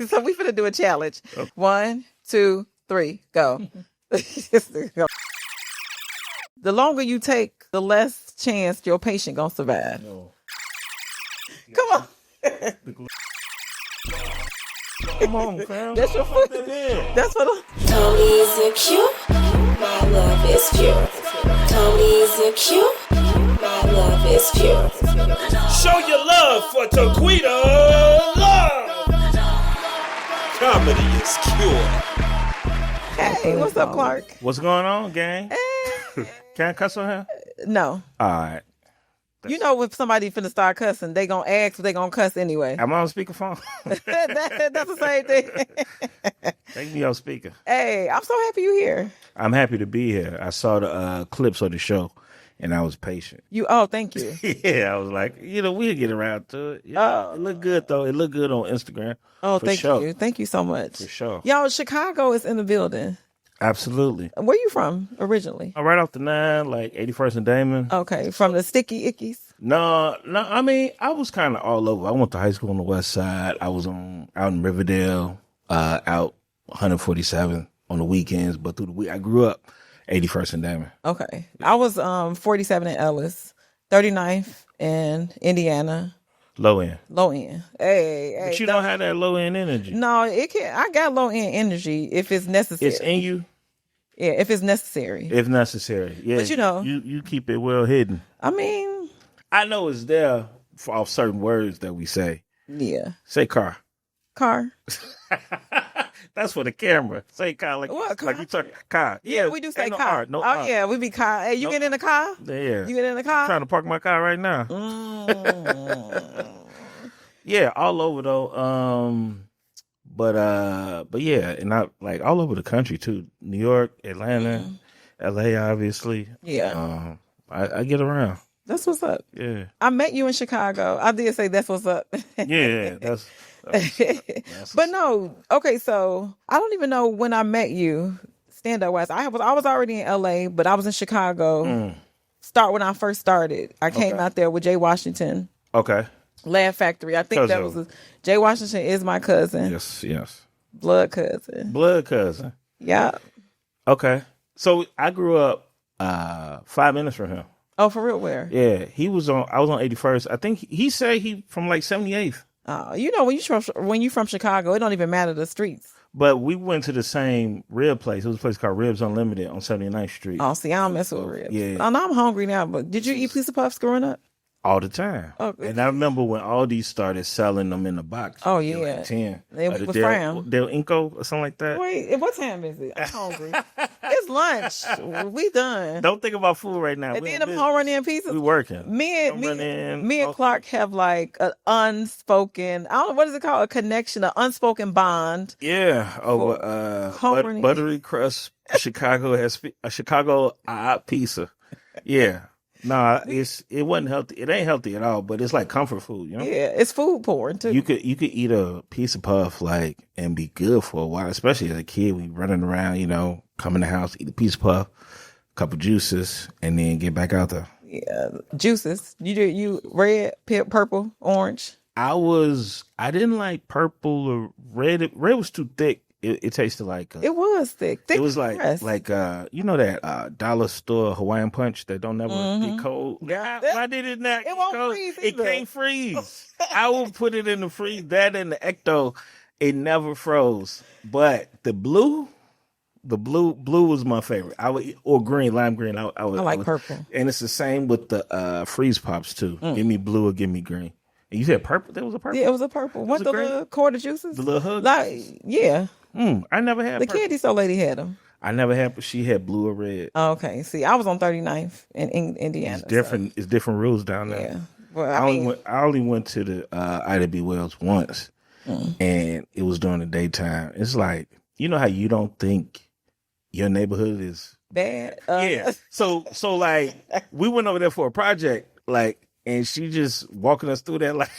So we finna do a challenge. Okay. 1, 2, 3, go. The longer you take, the less chance your patient gonna survive. No. Come on. Come on, fam. That's your foot. That's what Tony's a cute. My love is pure. Tony's a cute. My love is pure. Show your love for Taquita Love. Comedy is cure. Hey, what's up, Clark? What's going on, gang? Can I cuss on here? No. All right. You know if somebody finna start cussing, they gonna ask if they gonna cuss anyway. Am I on speakerphone? That's the same thing. Take me on speaker. Hey, I'm so happy you're here. I'm happy to be here. I saw the clips of the show, and I was patient. Thank you. Yeah, I was like, we'll get around to it. Yeah, it looked good, though. It looked good on Instagram. Oh, for thank sure. you. Thank you so much. For sure. Y'all, Chicago is in the building. Absolutely. Where you from originally? Right off the 9, like 81st and Damon. Okay, from the Sticky Ickies. No. I mean, I was kind of all over. I went to high school on the west side. I was out in Riverdale, out 147 on the weekends. But through the week, I grew up 81st and Damon. Okay. I was 47 in Ellis, 39th in Indiana. Low end. Low end. Hey. But you don't have that low end energy. No, it can't. I got low end energy if it's necessary. It's in you? Yeah, if it's necessary. If necessary. Yeah. But you keep it well hidden. I mean, I know it's there for off certain words that we say. Yeah. Say car. Car. That's for the camera. Say car like What, car? Like you talk car. Yeah, we do say no car. R, no oh R. yeah, we be car. Hey, you get in the car? Yeah. You get in the car? I'm trying to park my car right now. Yeah, all over though. But yeah, and I like all over the country too. New York, Atlanta, LA, obviously. Yeah. I get around. That's what's up. Yeah. I met you in Chicago. I did say that's what's up. Yeah, that's But no, okay, so I don't even know when I met you, stand up wise. I was already in LA, but I was in Chicago. Start when I first started. I came out there with Jay Washington. Okay. Laugh Factory. I think that was Jay Washington is my cousin. Yes. Blood cousin. Blood cousin. Yeah. Okay. So I grew up 5 minutes from him. Oh, for real? Where? Yeah, I was on 81st. I think he said he from like 78th. You know, when you from Chicago, it don't even matter the streets. But we went to the same rib place. It was a place called Ribs Unlimited on 79th Street. Oh, see, I don't mess with ribs. Yeah. Oh, no, I'm hungry now, but did you eat pizza puffs growing up? All the time. Oh, and I remember when Aldi started selling them in the box. Oh, They were yeah. like 10. They The was brown. Del Inco or something like that. Wait, what time is it? I'm hungry. It's lunch. We done. Don't think about food right now. And We then on them home run in pizzas. We working. Me and Clark have like an unspoken, I don't know, what is it called? A connection, an unspoken bond. Yeah. Buttery crust Chicago a Chicago pizza. Yeah. Nah, it wasn't healthy. It ain't healthy at all, but it's like comfort food, you know? Yeah, it's food porn too. You could eat a piece of puff and be good for a while, especially as a kid. We running around, come in the house, eat a piece of puff, couple juices, and then get back out there. Yeah, juices. You red, purple, orange. I didn't like purple or red. Red was too thick. It tasted like it was thick. It was like that dollar store Hawaiian punch that don't never get cold. Why did it not? It won't cold? freeze. It can't freeze. I will put it in the freeze. That and the Ecto, it never froze. But the blue was my favorite. Or green, lime green. I like purple. And it's the same with the freeze pops too. Give me blue or give me green. And you said purple. There was a purple. Yeah, it was a purple. What the little quarter juices? The little hug. Yeah. I never had the purple. candy store lady had them. I never had. She had blue or red. Oh, okay. See, I was on 39th in Indiana. It's different. So. It's different rules down there. Yeah. Well, I only went to the Ida B. Wells once, and it was during the daytime. It's like, you know how you don't think your neighborhood is bad. Yeah. So like we went over there for a project, and she just walking us through there like.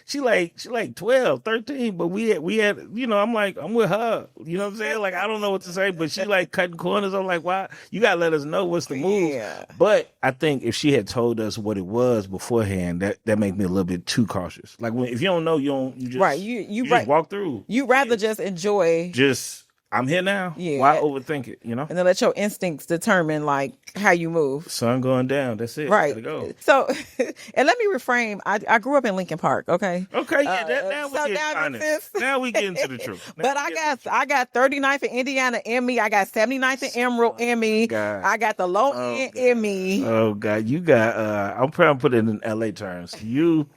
she like 12, 13, but we had, I'm like, I'm with her. You know what I'm saying? Like, I don't know what to say, but she like cutting corners. I'm like, why? You got to let us know what's the move. Yeah. But I think if she had told us what it was beforehand, that made me a little bit too cautious. Like, if you don't know, you just, right. You just walk through. You rather just enjoy. I'm here now. Yeah. Why overthink it, And then let your instincts determine, like, how you move. Sun going down. That's it. Right. Gotta go. So, and let me reframe. I grew up in Lincoln Park, okay? Okay, yeah, now we get into the truth. But I got 39th in Indiana in me. I got 79th in Emerald in me. God. I got the low end in me. Oh, God. You got, I'm trying to put it in LA terms. You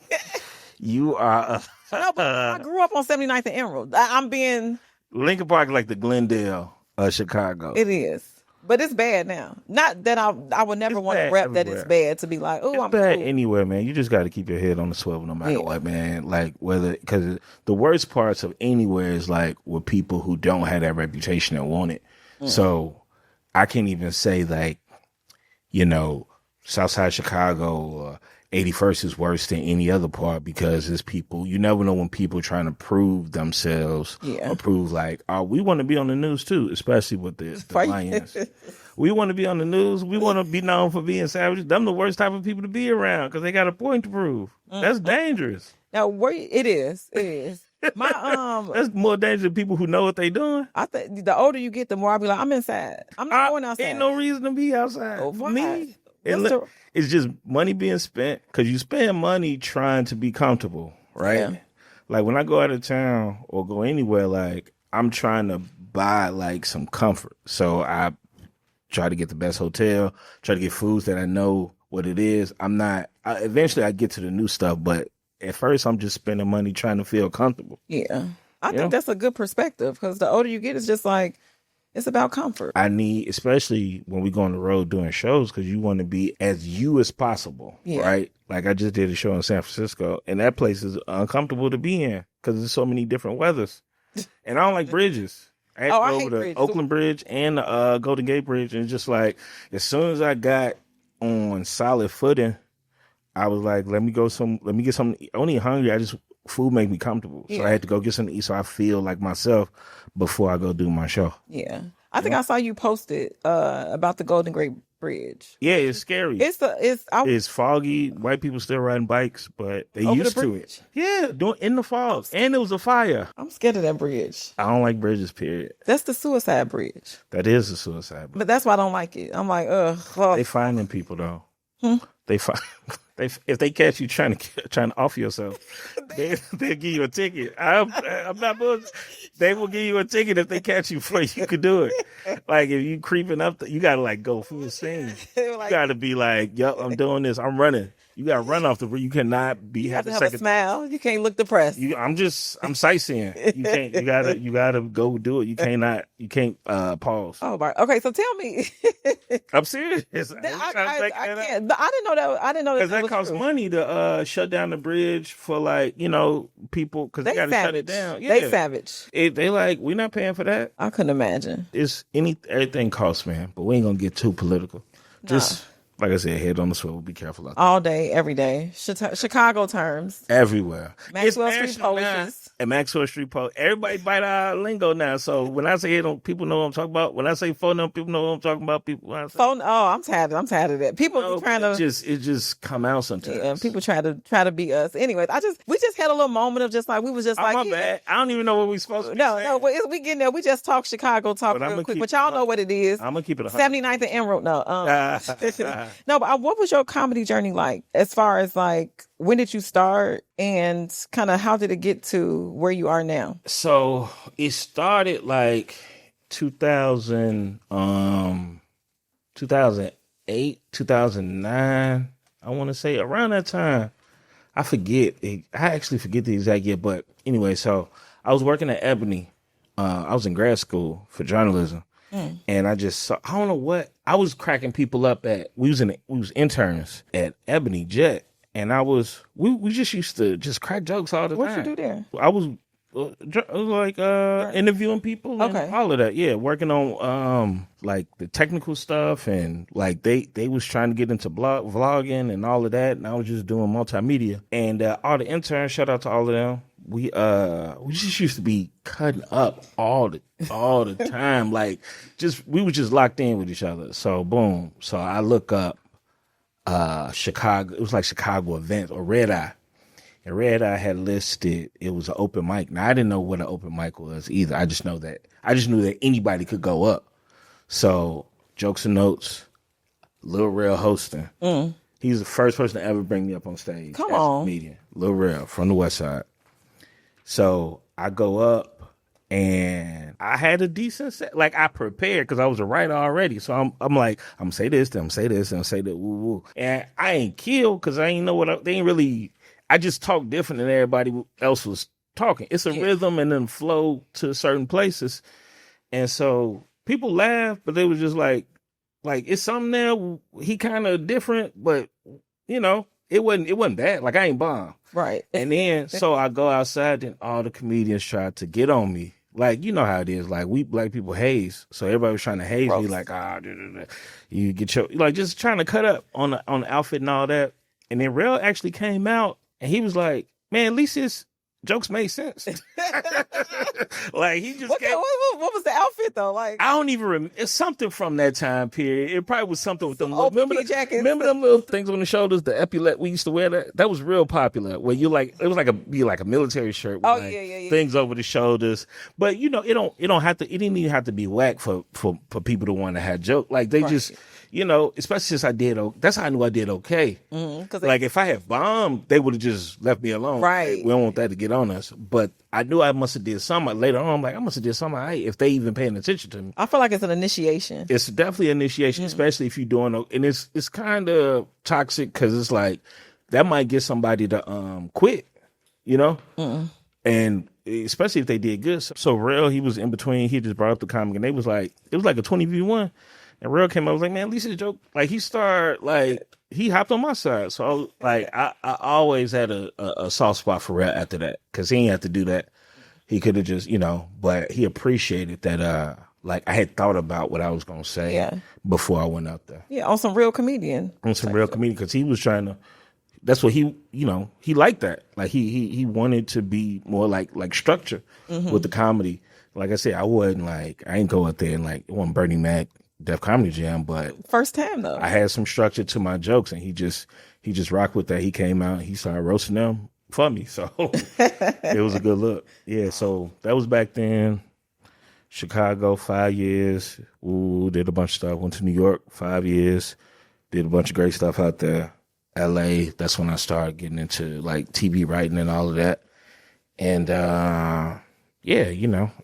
are... No, but I grew up on 79th and Emerald. I'm being... Lincoln Park like the Glendale of Chicago. It is. But it's bad now. Not that I would never want to rep that it's bad to be like, oh, I'm bad cool. anywhere, man. You just got to keep your head on the swivel no matter what, man. Like, because the worst parts of anywhere is like with people who don't have that reputation and want it. So I can't even say like, Southside Chicago or 81st is worse than any other part because it's people. You never know when people trying to prove themselves or prove like, oh, we want to be on the news too, especially with the Lions. We want to be on the news. We want to be known for being savages. Them the worst type of people to be around because they got a point to prove. That's dangerous. Now, it is. My that's more dangerous than people who know what they doing. I think the older you get, the more I'll be like, I'm inside. I'm not going outside. Ain't no reason to be outside. Oh, Me. It's just money being spent because you spend money trying to be comfortable, right? Yeah. Like when I go out of town or go anywhere, like I'm trying to buy like some comfort. So I try to get the best hotel, try to get foods that I know what it is. Eventually I get to the new stuff, but at first I'm just spending money trying to feel comfortable. Yeah. I think that's a good perspective because the older you get, it's just like, it's about comfort. Especially when we go on the road doing shows, because you want to be as you as possible, right? Like I just did a show in San Francisco, and that place is uncomfortable to be in because there's so many different weathers. And I don't like bridges. I hate the Oakland Bridge and the Golden Gate Bridge, and it's just like as soon as I got on solid footing, I was like, let me get something. I don't eat hungry. Food make me comfortable. So I had to go get something to eat so I feel like myself before I go do my show. Yeah. I think I saw you posted about the Golden Gate Bridge. Yeah, it's scary. It's foggy. White people still riding bikes, but they used to it. Yeah, in the fog. And it was a fire. I'm scared of that bridge. I don't like bridges, period. That's the suicide bridge. That is the suicide bridge. But that's why I don't like it. I'm like, ugh. They finding people, though. They find... If they catch you trying to off yourself, they'll give you a ticket. I'm not bullshit. They will give you a ticket if they catch you before you could do it. Like if you creeping up, you gotta like go full steam. You gotta be like, "Yup, I'm doing this. I'm running." You gotta run off the road. You cannot be. You have to have a smile. You can't look depressed. I'm sightseeing. You can't. You gotta go do it. You can't pause. Oh, right. Okay, so tell me. I'm serious. I can't. I didn't know that. I didn't know that. Because that costs money to shut down the bridge for people because they gotta shut it down. Yeah. They savage. They like we're not paying for that. I couldn't imagine. Everything costs, man. But we ain't gonna get too political. Just. Like I said, head on the swivel. Be careful out there. All day, every day. Chicago terms. Everywhere. Maxwell Street Polishes. And Maxwell Street Post. Everybody bite our lingo now. So when I say head on, people know what I'm talking about. When I say phone number, people know what I'm talking about. I'm tired of that. People trying to. It just come out sometimes. Yeah, people try to be us. Anyways, we just had a little moment of just like, we was just like. My bad. I don't even know what we supposed to be saying. No, we getting there. We just talk Chicago real quick. But y'all know what it is. I'm going to keep it 100. 79th and Emerald. No. No, but what was your comedy journey like as far as like when did you start and kind of how did it get to where you are now? So it started like 2008, 2009, I want to say around that time. I actually forget the exact year, but anyway, so I was working at Ebony. I was in grad school for journalism. And I just saw, I don't know what, I was cracking people up we was interns at Ebony Jet. And we just used to just crack jokes all the time. What'd you do there? I was interviewing people and all of that. Yeah, working on like the technical stuff, and like they was trying to get into vlogging and all of that, and I was just doing multimedia. And all the interns, shout out to all of them. We just used to be cutting up all the time. Like we were just locked in with each other. So boom. So I look up Chicago. It was like Chicago events or Red Eye. And Red Eye had listed it was an open mic. Now I didn't know what an open mic was either. I just knew that anybody could go up. So Jokes and Notes, Lil Rel hosting. He's the first person to ever bring me up on stage. Come on, comedian Lil Rel from the West Side. So I go up and I had a decent set. Like I prepared because I was a writer already. So I'm like, I'm gonna say this, I'm gonna say this, and say that, woo woo. And I ain't killed because I ain't know they ain't really. I just talk different than everybody else was talking. It's a rhythm and then flow to certain places. And so people laugh, but they was just like it's something there. He kind of different, but it wasn't bad. Like I ain't bomb. Right. And then, so I go outside, then all the comedians tried to get on me. Like, you know how it is. Like, we black people haze. So everybody was trying to haze me, like, you get your, like, just trying to cut up on the outfit and all that. And then Rel actually came out. And he was like, man, at least his jokes made sense. Like, he just what was the outfit, though? Like, I don't even remember. It's something from that time period. It probably was something with them. Remember them little things on the shoulders, the epaulette we used to wear? That was real popular. Where you like, it was like a military shirt with things over the shoulders. But, it didn't even have to be whack for people to want to have joke. Like, they just... especially since I did, that's how I knew I did okay. Like if I had bombed, they would have just left me alone. Right. We don't want that to get on us. But I knew I must have did something. Later on, I'm like, I must have did something right if they even paying attention to me. I feel like it's an initiation. It's definitely an initiation, especially if you're doing, and it's kind of toxic because it's like, that might get somebody to quit, And especially if they did good. So Rel, he was in between, he just brought up the comic, and it was like a 20v1. And Rel came up, I was like, man, at least his joke, like he started, like he hopped on my side. So like I always had a soft spot for Rel after that because he ain't have to do that. He could have just, but he appreciated that. Like I had thought about what I was gonna say before I went out there. Yeah, on some real comedian. Because he was trying to. That's what he liked that. Like he wanted to be more like structure with the comedy. Like I said, I ain't go out there and like it wasn't Bernie Mac. Def Comedy Jam, but first time though, I had some structure to my jokes, and he just rocked with that. He came out, and he started roasting them for me, so it was a good look. Yeah, so that was back then. Chicago, 5 years. Did a bunch of stuff. Went to New York, 5 years. Did a bunch of great stuff out there. LA. That's when I started getting into like TV writing and all of that. And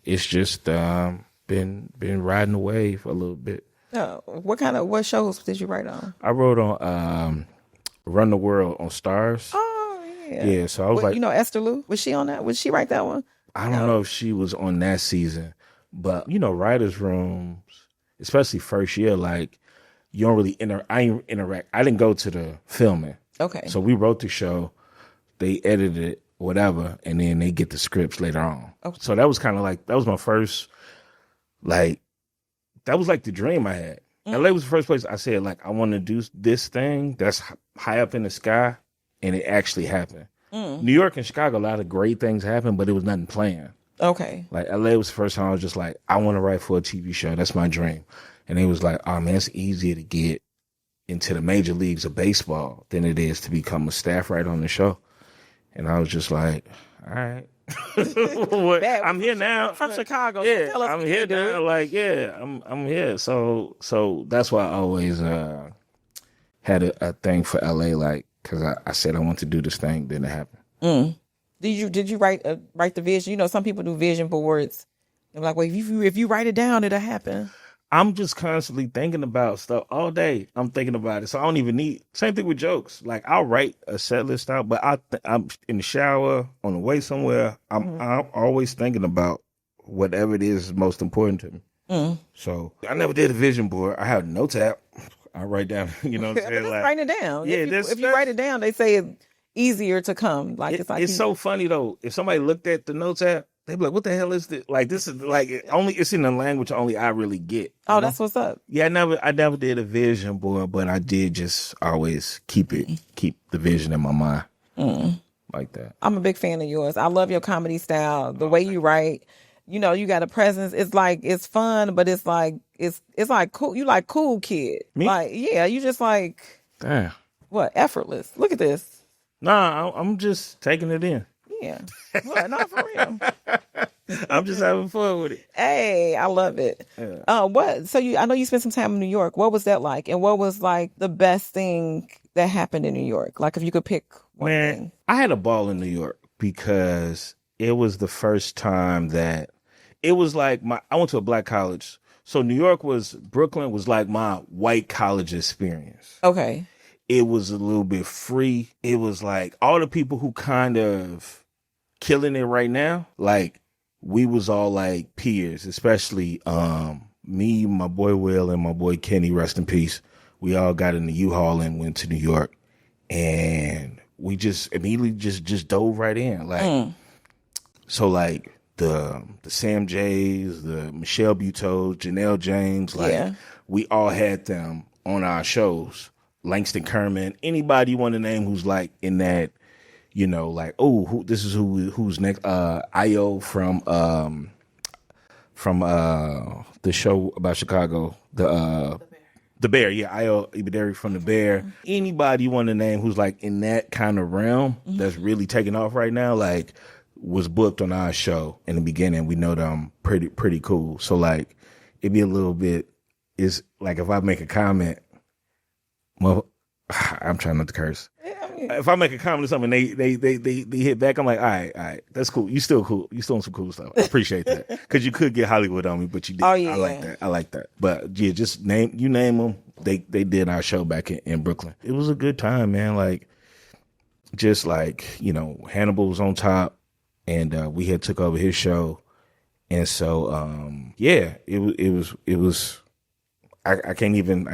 it's just been riding away for a little bit. What shows did you write on? I wrote on Run the World on Stars. Oh, yeah. Yeah, so I was Esther Lou? Was she on that? Would she write that one? I don't know if she was on that season. But, writers' rooms, especially first year, like, you don't really interact. I didn't go to the filming. Okay. So we wrote the show, they edited it, whatever, and then they get the scripts later on. Okay. So that was kind of like, that was my first... Like, that was like the dream I had. LA was the first place I said, like, I want to do this thing that's high up in the sky, and it actually happened. New York and Chicago, a lot of great things happened, but it was nothing planned. Okay. Like, LA was the first time I was just like, I want to write for a TV show. That's my dream. And it was like, oh, man, it's easier to get into the major leagues of baseball than it is to become a staff writer on the show. And I was just like, all right. I'm here now from Chicago. Yeah, I'm here now. Like, I'm here. So that's why I always had a thing for LA. Like, because I said I want to do this thing, then it happened. Did you write the vision? Some people do vision boards. They're like, well, if you write it down, it'll happen. I'm just constantly thinking about stuff all day. I'm thinking about it. So I don't even need, same thing with jokes. Like I'll write a set list out, but I'm in the shower, on the way somewhere. I'm always thinking about whatever it is most important to me. So I never did a vision board. I have a notes app. I write down, what I'm saying? Like, writing it down. Yeah, if you write it down, they say it's easier to come. Like it's so funny though. If somebody looked at the notes app They be like, what the hell is this? Like, this is like, it's in a language only I really get. Oh, that's what's up. Yeah, I never did a vision board, but I did just always keep the vision in my mind like that. I'm a big fan of yours. I love your comedy style, the way you write. You know, you got a presence. It's like, it's fun, but it's like cool. You like cool kid. Me? Like, yeah, you just like, Damn. what, effortless. Look at this. Nah, I'm just taking it in. Yeah. What, not for real. I'm just having fun with it. Hey, I love it. Yeah. I know you spent some time in New York. What was that like? And what was like the best thing that happened in New York? Like if you could pick one thing. I had a ball in New York because it was the first time that it was like I went to a black college. So Brooklyn was like my white college experience. Okay. It was a little bit free. It was like all the people who kind of killing it right now, like we was all like peers, especially me, my boy Will, and my boy Kenny, rest in peace. We all got in the U-Haul and went to New York, and we just immediately just dove right in. Like so like the Sam Jays, the Michelle Buteau, Janelle James, like we all had them on our shows. Langston Kerman, anybody you want to name who's like in that, you know, like, oh, who's next? Io from the show about Chicago, the Bear, yeah, Io Ibideri from the Bear. Anybody you want to name who's like in that kind of realm that's really taking off right now, like was booked on our show in the beginning. We know them pretty cool. So like it'd be a little bit. It's like if I make a comment. Well, I'm trying not to curse. If I make a comment or something, they hit back. I'm like, all right, that's cool. You still cool. You still on some cool stuff. I appreciate that because you could get Hollywood on me, but you did. Oh yeah, I like that. But yeah, just name them. They did our show back in Brooklyn. It was a good time, man. Like, just like Hannibal was on top, and we had took over his show, and so yeah, it was. I can't even.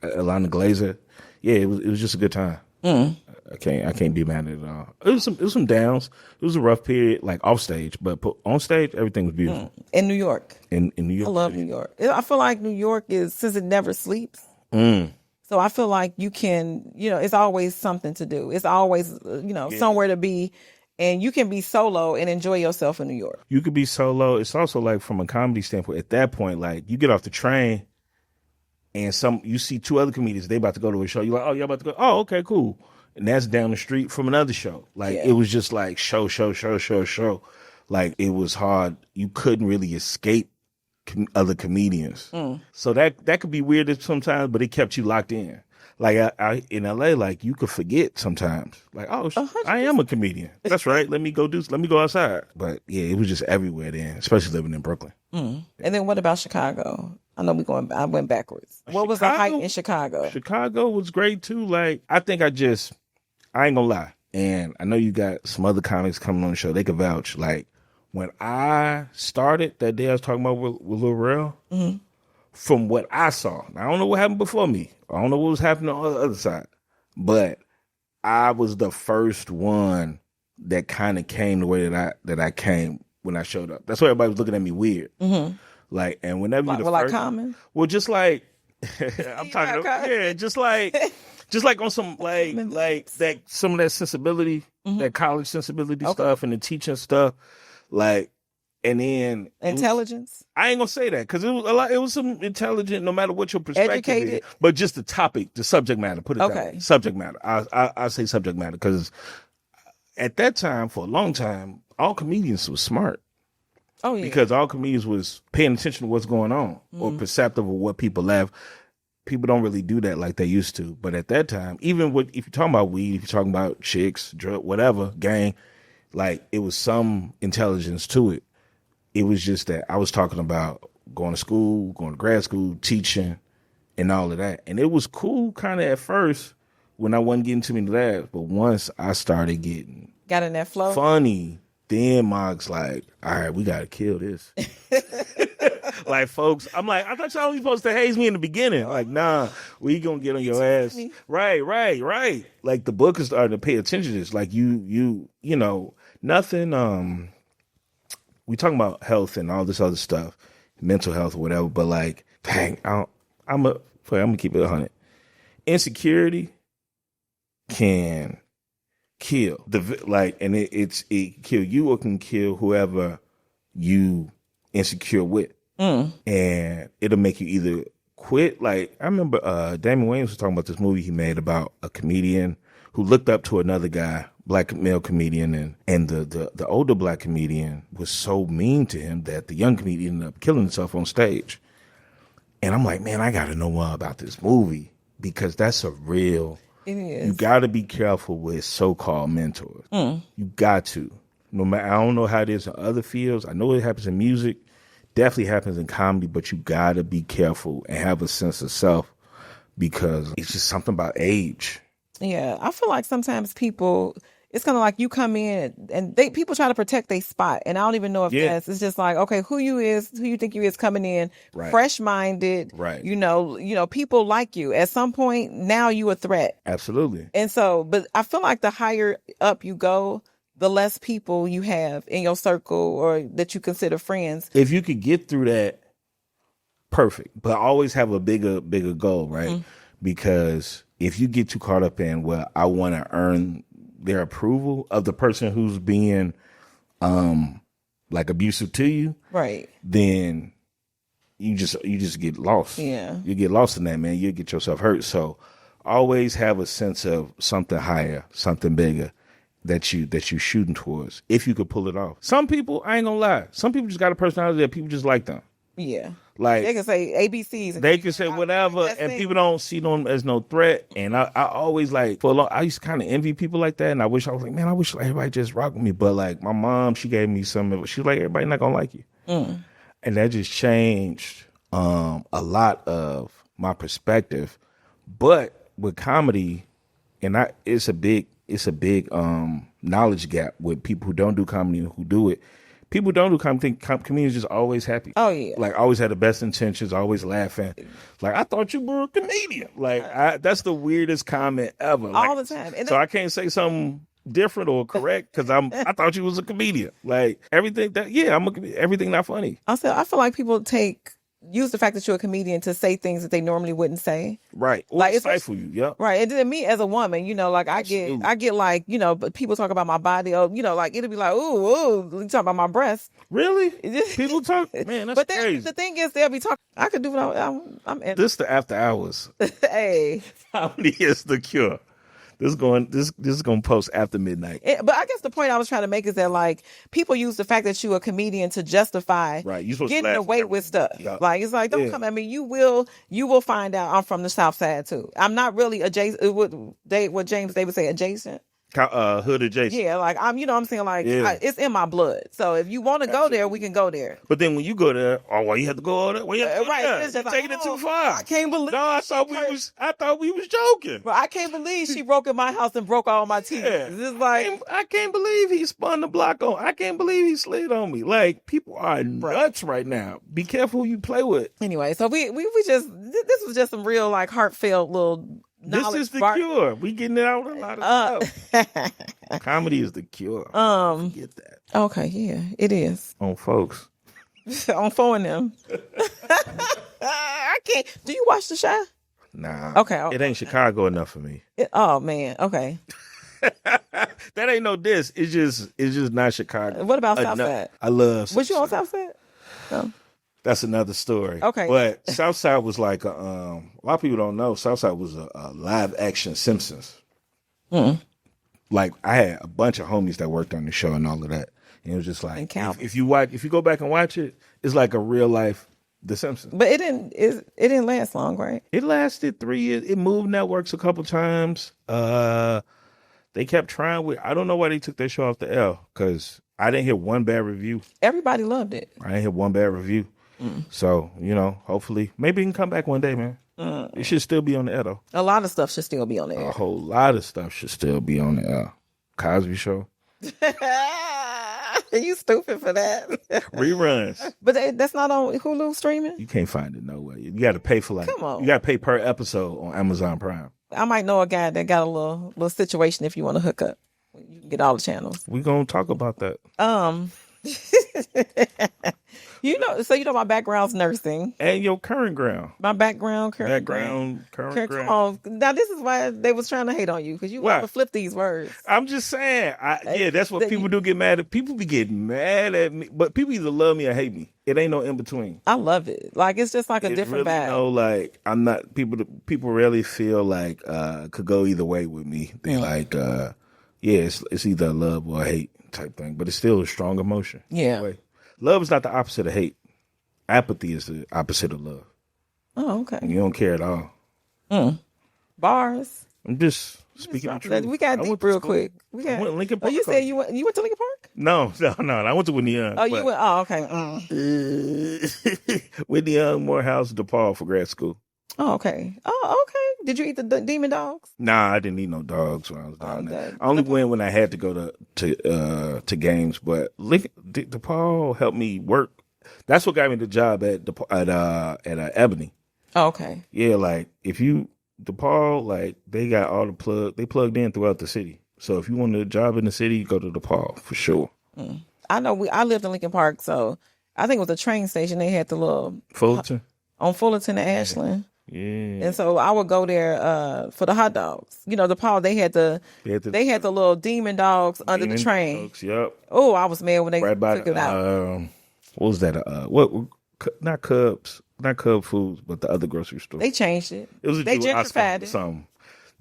Alana Glazer, yeah, it was just a good time. I can't be mad at it at all. It was some downs. It was a rough period, like off stage, but on stage, everything was beautiful. In New York, in New York, I love New York. I feel like New York is, since it never sleeps. So I feel like you can, it's always something to do. It's always, somewhere to be, and you can be solo and enjoy yourself in New York. You could be solo. It's also like from a comedy standpoint. At that point, like you get off the train. And you see two other comedians, they about to go to a show. You're like, oh, y'all about to go? Oh, okay, cool. And that's down the street from another show. Like, It was just like show. Like, it was hard. You couldn't really escape other comedians. So that could be weird sometimes, but it kept you locked in. Like, in LA, like, you could forget sometimes. Like, oh, I am a comedian. That's right. Let me go outside. But, yeah, it was just everywhere then, especially living in Brooklyn. And then what about Chicago? I know I went backwards. What was the hype in Chicago? Chicago was great too. Like, I think I ain't gonna lie. And I know you got some other comics coming on the show. They could vouch. Like, when I started that day I was talking about with Lil Rel, from what I saw, I don't know what happened before me. I don't know what was happening on the other side. But I was the first one that kind of came the way that I came when I showed up. That's why everybody was looking at me weird. Like, and whenever you like Common? Well, just like I'm talking about, just like on some like that, some of that sensibility, that college sensibility stuff and the teaching stuff, like, and then intelligence. I ain't gonna say that because it was a lot. It was some intelligent, no matter what your perspective Educated. is, but just the topic, the subject matter. Put it that way. Subject matter. I say subject matter because at that time, for a long time, all comedians was smart. Oh, yeah. Because all comedians was paying attention to what's going on or perceptive of what people laugh. People don't really do that like they used to. But at that time, even if you're talking about weed, if you're talking about chicks, drug, whatever, gang, like it was some intelligence to it. It was just that I was talking about going to school, going to grad school, teaching, and all of that. And it was cool kind of at first when I wasn't getting too many laughs. But once I started getting got in that flow, funny, then Mog's like, all right, we got to kill this. Like, folks, I'm like, I thought y'all was supposed to haze me in the beginning. Like, nah, we going to get on your ass. Right. Like, the book is starting to pay attention to this. Like, you know, nothing, we talking about health and all this other stuff, mental health or whatever, but like, dang, I'm gonna keep it 100. Insecurity can kill and it kill you or can kill whoever you insecure with, and it'll make you either quit. Like I remember Damon Wayans was talking about this movie he made about a comedian who looked up to another guy, black male comedian, and the older black comedian was so mean to him that the young comedian ended up killing himself on stage. And I'm like, man, I got to know more about this movie because that's a real. It is. You got to be careful with so-called mentors. You got to. No matter, I don't know how it is in other fields. I know it happens in music. Definitely happens in comedy, but you got to be careful and have a sense of self because it's just something about age. Yeah, I feel like sometimes people, it's kind of like you come in and people try to protect their spot. And I don't even know if it's just like, okay, who you think you is coming in, fresh minded, right? You know, people like you. At some point, now you a threat. Absolutely. And so, but I feel like the higher up you go, the less people you have in your circle or that you consider friends. If you could get through that, perfect. But always have a bigger goal, right? Because if you get too caught up in, well, I want to earn their approval of the person who's being like abusive to you, right? Then you just get lost. Yeah. You get lost in that, man. You get yourself hurt. So always have a sense of something higher, something bigger that you shooting towards. If you could pull it off. Some people, I ain't gonna lie, some people just got a personality that people just like them. Yeah. Like they can say ABCs. They can say whatever, and people don't see them as no threat. And I always like for a long, I used to kind of envy people like that, and I wish I was like, man, I wish everybody just rock with me. But like my mom, she gave me some. She was like, everybody not gonna like you, and that just changed a lot of my perspective. But with comedy, and it's a big knowledge gap with people who don't do comedy and who do it. People who don't do comedy think comedians just always happy. Oh, yeah. Like, always had the best intentions, always laughing. Like, I thought you were a comedian. Like, that's the weirdest comment ever. All the time. And so I can't say something different or correct because I thought you was a comedian. Like, everything everything not funny. I feel like people use the fact that you're a comedian to say things that they normally wouldn't say. Right. Or like stifle you. Yep. Right. And then me as a woman, like I get like, but people talk about my body, or, like it'll be like, ooh, you talk about my breasts. Really? People talk, man, that's crazy. The thing is, they'll be talking, I could do what I'm in. This the after hours. Hey. Comedy is the cure. This is going to post after midnight. But I guess the point I was trying to make is that like people use the fact that you're a comedian to justify getting away with stuff. Yeah. Like it's like don't come at me. You will find out I'm from the South Side too. I'm not really adjacent. What James David say adjacent. Hood adjacent. Yeah, like I'm saying like it's in my blood. So if you want to go there, we can go there. But then when you go there, why you have to go all that? Right, it's just like, taking it too far. I can't believe. No, I thought we was joking. But I can't believe she broke in my house and broke all my teeth. Yeah. It's like I can't believe he spun the block on. I can't believe he slid on me. Like people are nuts right now. Be careful who you play with. Anyway, so we just this was just some real like heartfelt little. This is the cure. We getting it out a lot of stuff. Comedy is the cure. Get that. Okay, yeah, it is. On folks. On phone them. I can't. Do you watch The Chi? Nah. Okay. It ain't Chicago enough for me. Oh man. Okay. That ain't no diss. It's just not Chicago. What about Southside? I love. Was you on Southside? No. That's another story. Okay. But Southside was like a lot of people don't know. Southside was a live action Simpsons. Like I had a bunch of homies that worked on the show and all of that. And it was just like if you go back and watch it, it's like a real life The Simpsons. But it didn't last long, right? It lasted 3 years. It moved networks a couple times. They kept trying I don't know why they took their show off the air because I didn't hear one bad review. Everybody loved it. I didn't hear one bad review. So, hopefully, maybe it can come back one day, man. It should still be on the air, though. A lot of stuff should still be on the air. A whole lot of stuff should still be on the air. Cosby Show. You stupid for that. Reruns. But that's not on Hulu streaming? You can't find it nowhere. You got to pay for Come on. You got to pay per episode on Amazon Prime. I might know a guy that got a little situation if you want to hook up. You can get all the channels. We're going to talk about that. So my background's nursing. And your current ground. My background, current ground. Come on. Now, this is why they was trying to hate on you, because you want to flip these words. I'm just saying. That's what people do get mad at. People be getting mad at me, but people either love me or hate me. It ain't no in between. I love it. Like, it's just like a different vibe. Like, I'm not, people rarely feel like, could go either way with me. They like, it's either a love or a hate type thing, but it's still a strong emotion. Yeah. Love is not the opposite of hate. Apathy is the opposite of love. Oh, okay. You don't care at all. Bars. I'm just speaking the truth. We got deep real quick. I went to Lincoln Park. Oh, you said you went to Lincoln Park? No. I went to Whitney Young. Oh, you went? Oh, okay. Whitney Young, Morehouse, DePaul for grad school. Oh, okay. Oh, okay. Did you eat the demon dogs? Nah, I didn't eat no dogs when I was down there. I only went when I had to go to games, but DePaul helped me work. That's what got me the job at Ebony. Oh, okay. Yeah, like DePaul, like they got all they plugged in throughout the city. So if you wanted a job in the city, you go to DePaul for sure. I know I lived in Lincoln Park, so I think it was a train station. They had the little Fullerton on Fullerton and Ashland. Yeah. And so I would go there for the hot dogs. DePaul, they had the little demon dogs under the train. Dogs, yep. Oh, I was mad when they took it out. What was that? Not Cub Foods, but the other grocery store. They changed it. It was they gentrified it. Something.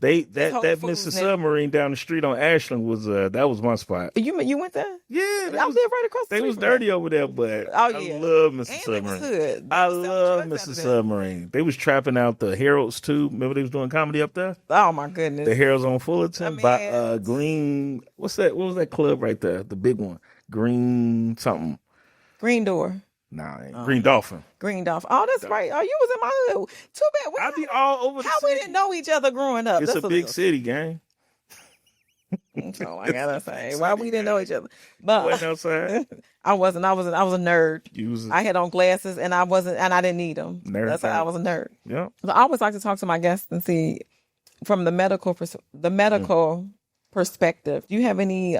That Mr. Submarine down the street on Ashland was that was my spot. You went there? Yeah, I was there right across the street. They was dirty over there, but I love Mr. Submarine. I love Mr. Submarine. They was trapping out the Heralds too. Remember they was doing comedy up there? Oh my goodness. The Heralds on Fullerton by Green. What's that? What was that club right there? The big one. Green something. Green Door. Nah, Green Dolphin. Green Dolphin. Oh, that's right. Oh, you was in my hood. Too bad. I be all over the city. How we didn't know each other growing up? It's a big city, gang. That's all I gotta say. Why we didn't know each other? But wasn't outside. I wasn't. I was a nerd. I had on glasses, and I didn't need them. That's how I was a nerd. Yeah. So I always like to talk to my guests and see from the medical perspective. Do you have any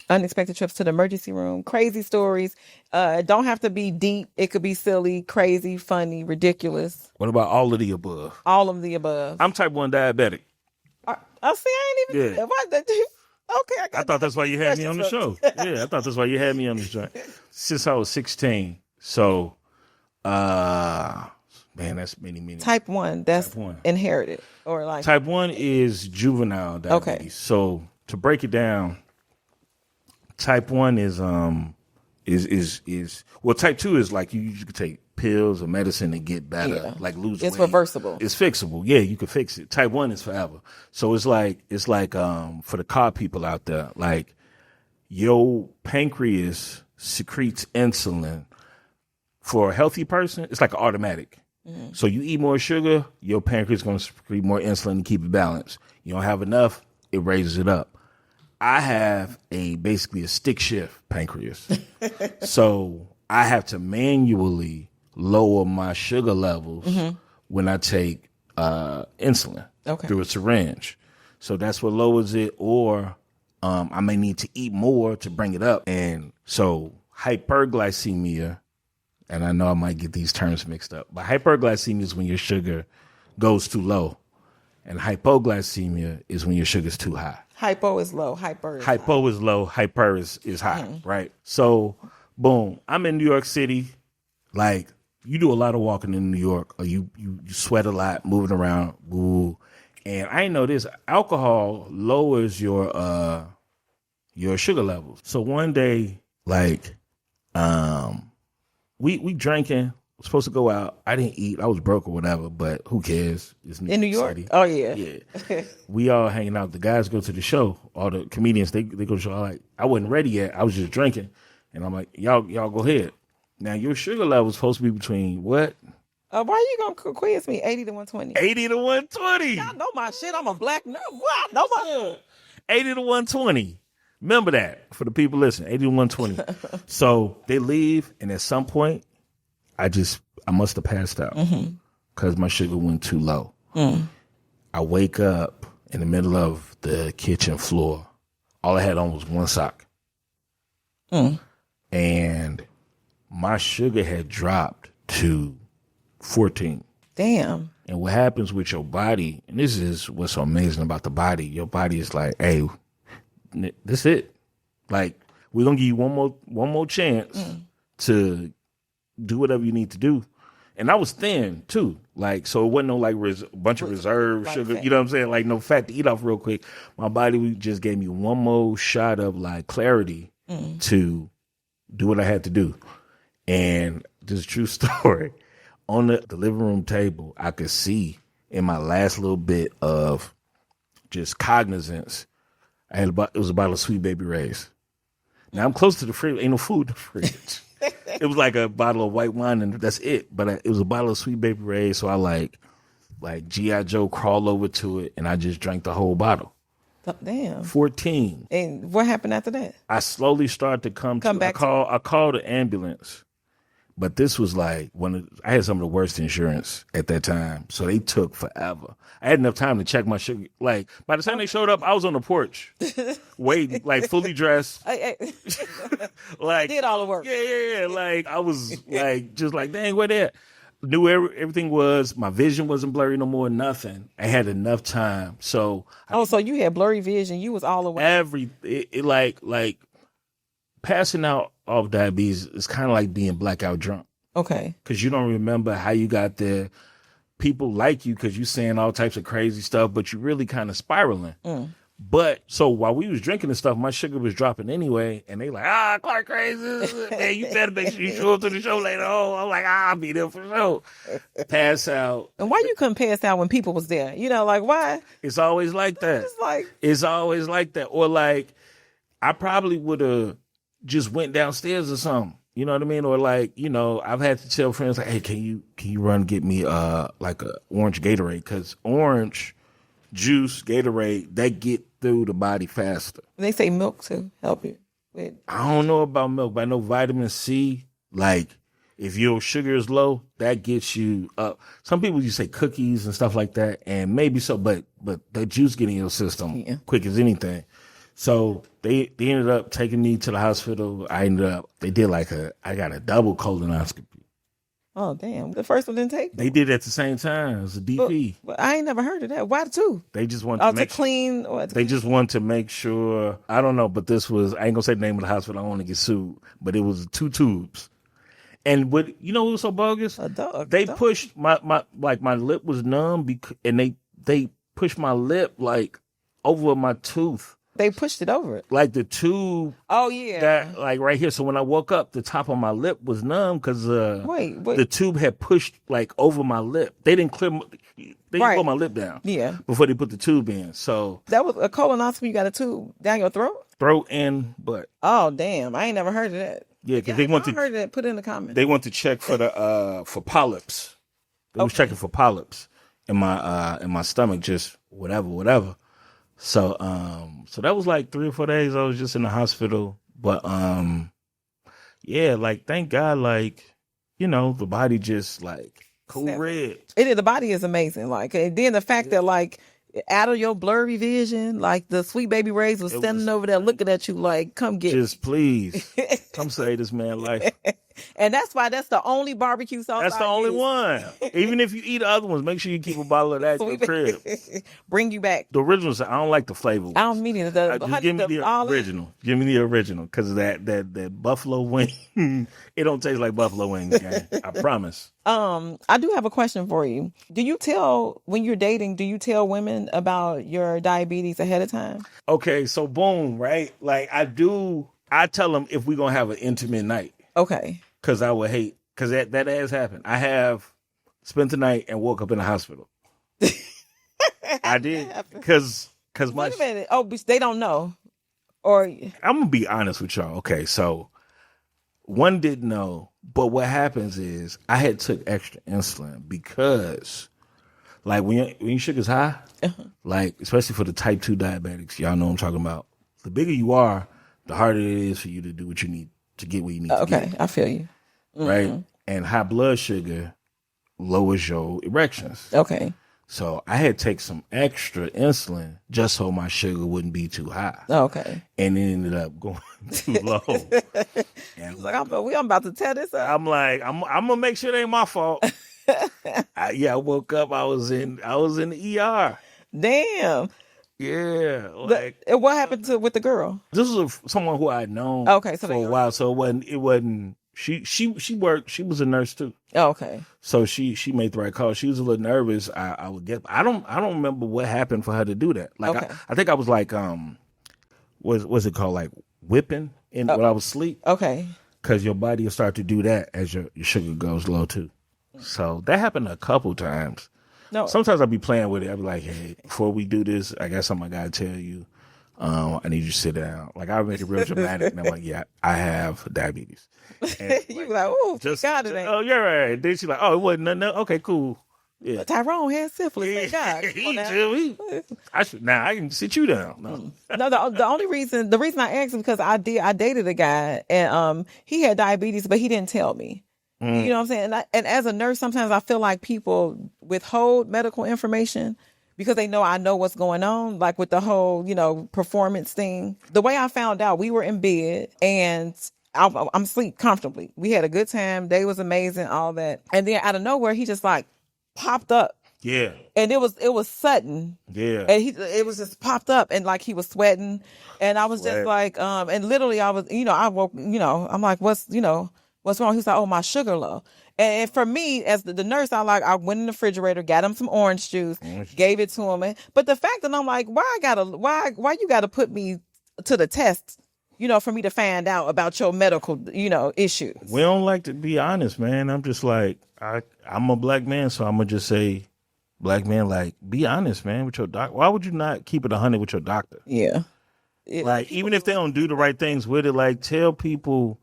unexpected trips to the emergency room? Crazy stories. Don't have to be deep. It could be silly, crazy, funny, ridiculous. What about all of the above? All of the above. I'm type 1 diabetic. I see. I ain't even. Yeah. Okay. I thought that's why you had me on the show. Yeah, I thought that's why you had me on the show. Since I was 16. So, man, that's many. Type 1. That's type 1. Inherited or like. Type 1 is juvenile diabetes. Okay. So to break it down. Type 1 is type 2 is like you could take pills or medicine and get better, like lose weight. It's reversible. It's fixable. Yeah, you can fix it. Type 1 is forever. So it's like for the car people out there, like your pancreas secretes insulin. For a healthy person, it's like an automatic. Mm-hmm. So you eat more sugar, your pancreas is going to secrete more insulin to keep it balanced. You don't have enough, it raises it up. I have basically a stick shift pancreas. So I have to manually lower my sugar levels when I take insulin through a syringe. So that's what lowers it, or I may need to eat more to bring it up. And so hyperglycemia, and I know I might get these terms mixed up, but hyperglycemia is when your sugar goes too low. And hypoglycemia is when your sugar is too high. Hypo is low. Hyper is low. Hyper is high, right? So, boom, I'm in New York City. Like, you do a lot of walking in New York, or you sweat a lot, moving around. Ooh. And I know this. Alcohol lowers your sugar levels. So one day, like, we drinking. Supposed to go out. I didn't eat. I was broke or whatever, but who cares? It's in New York? City. Oh, yeah. Yeah. We all hanging out. The guys go to the show. All the comedians, they go to the show. I wasn't ready yet. I was just drinking. And I'm like, y'all go ahead. Now, your sugar level is supposed to be between what? Why are you going to quiz me? 80 to 120. 80 to 120. Y'all know my shit. I'm a black nerd. What? Know my 80 to 120. Remember that for the people listening. 80 to 120. So they leave, and at some point, I must have passed out because my sugar went too low. I wake up in the middle of the kitchen floor. All I had on was one sock. and my sugar had dropped to 14. Damn. And what happens with your body, and this is what's so amazing about the body, your body is like, hey, that's it. Like, we're going to give you one more chance to do whatever you need to do. And I was thin, too. Like, so it wasn't no, like, bunch of reserve sugar, you know what I'm saying? Like, no fat to eat off real quick. My body just gave me one more shot of, like, clarity to do what I had to do. And this is a true story. On the living room table, I could see in my last little bit of just cognizance, it was a bottle of Sweet Baby Ray's. Now, I'm close to the fridge. Ain't no food in the fridge. It was like a bottle of white wine, and that's it. But it was a bottle of Sweet Baby Ray's, so I like G.I. Joe crawled over to it, and I just drank the whole bottle. Damn. 14. And what happened after that? I slowly started to come back. I called the ambulance. But this was like I had some of the worst insurance at that time, so they took forever. I had enough time to check my sugar. Like, by the time they showed up, I was on the porch, waiting, like fully dressed, like did all the work. Yeah. Like I was like just like, dang, where they at? Knew everything was. My vision wasn't blurry no more. Nothing. I had enough time. So so you had blurry vision. You was all away. Like passing out of diabetes is kind of like being blackout drunk. Okay. Because you don't remember how you got there. People like you because you're saying all types of crazy stuff, but you're really kind of spiraling. But so while we was drinking and stuff, my sugar was dropping anyway. And they like, Clark crazy. Man, you better make sure you show up to the show later on. I'm like, I'll be there for sure. Pass out. And why you couldn't pass out when people was there? You know, like why? It's always like that. It's always like that. Or like, I probably would have just went downstairs or something. You know what I mean? Or like, you know, I've had to tell friends like, hey, can you run get me like a orange Gatorade? Because orange juice, Gatorade, they get through the body faster. They say milk to help you with. I don't know about milk, but I know vitamin C, like if your sugar is low, that gets you up. Some people you say cookies and stuff like that, and maybe so, but that juice get in your system quick as anything. So they ended up taking me to the hospital. I got a double colonoscopy. Oh, damn. The first one didn't take? They did it at the same time. It was a DP. But I ain't never heard of that. Why the two? They just want to clean? They just want to make sure. I don't know, but this was, I ain't going to say the name of the hospital. I don't want to get sued. But it was 2 tubes. And what was so bogus? A dog. They pushed my lip was numb and they pushed my lip like over my tooth. They pushed it over it. Like the tube. Oh, yeah. That, like right here. So when I woke up, the top of my lip was numb because wait. The tube had pushed like over my lip. They didn't clear pull my lip down. Yeah. Before they put the tube in. So that was a colonoscopy. You got a tube down your throat? Throat and butt. Oh, damn. I ain't never heard of that. Yeah, because they want to. I heard that. Put it in the comments. They want to check for the for polyps. They was checking for polyps in my stomach, just whatever. So so that was like 3 or 4 days I was just in the hospital. But yeah, like thank God, like, you know, the body just like cool red. The body is amazing. Like, and then the fact that like out of your blurry vision, like the Sweet Baby Ray's was standing over there looking at you like, come get just me. Please come save this man life. And that's why that's the only barbecue sauce. That's the only one. Even if you eat other ones, make sure you keep a bottle of that in your crib. Bring you back. The original, I don't like the flavor ones. I don't mean it. Just give me the original. Give me the original because of that buffalo wing. It don't taste like buffalo wings, gang. I promise. I do have a question for you. When you're dating, do you tell women about your diabetes ahead of time? Okay, so boom, right? Like I tell them if we're going to have an intimate night. Okay. Because I would hate, because that has happened. I have spent the night and woke up in the hospital. I did. Because wait a minute. Oh, they don't know. Or I'm going to be honest with y'all. Okay, so one didn't know, but what happens is I had took extra insulin because like when your sugar's high, like especially for the type 2 diabetics, y'all know what I'm talking about. The bigger you are, the harder it is for you to do what you need to get where you need to get. Okay, I feel you. Right? And high blood sugar lowers your erections. Okay. So I had to take some extra insulin just so my sugar wouldn't be too high. Okay. And it ended up going too low. And He's like, I'm about to tear this up. I'm like, I'm gonna make sure it ain't my fault. I woke up. I was in the ER. Damn. Yeah. Like, what happened with the girl? this was someone who I had known for a while. So it wasn't. She worked. She was a nurse too. Oh, okay. So she made the right call. She was a little nervous. I would get. I don't remember what happened for her to do that. Like okay. I think I was like what's it called, like whipping when I was asleep. Okay. Because your body will start to do that as your sugar goes low too. So that happened a couple times. No. Sometimes I'll be playing with it. I'll be like, hey, before we do this, I got something I got to tell you. I need you to sit down. Like, I'll make it real dramatic. And I'm like, yeah, I have diabetes. And you like, oh, got it. Oh, yeah, right. Then she's like, oh, it wasn't nothing. Okay, cool. Yeah. Tyrone had syphilis. Thank God. Now I can sit you down. No, the reason I asked is because I dated a guy and he had diabetes, but he didn't tell me. You know what I'm saying? And as a nurse, sometimes I feel like people withhold medical information because they know I know what's going on, like with the whole, performance thing. The way I found out, we were in bed and I'm asleep comfortably. We had a good time. Day was amazing, all that. And then out of nowhere, he just like popped up. Yeah. And it was sudden. Yeah. And it was just popped up and like he was sweating. And I was just like, and literally I was, I woke, I'm like, what's wrong? He's like, oh, my sugar low. And for me, as the nurse, I went in the refrigerator, got him some orange juice, gave it to him. But the fact that I'm like, why you gotta put me to the test, for me to find out about your medical, issues. We don't like to be honest, man. I'm just like, I'm a black man, so I'm gonna just say, black man, like, be honest, man, with your doctor. Why would you not keep it 100 with your doctor? Yeah. Like, even if they don't do the right things with it, like, tell people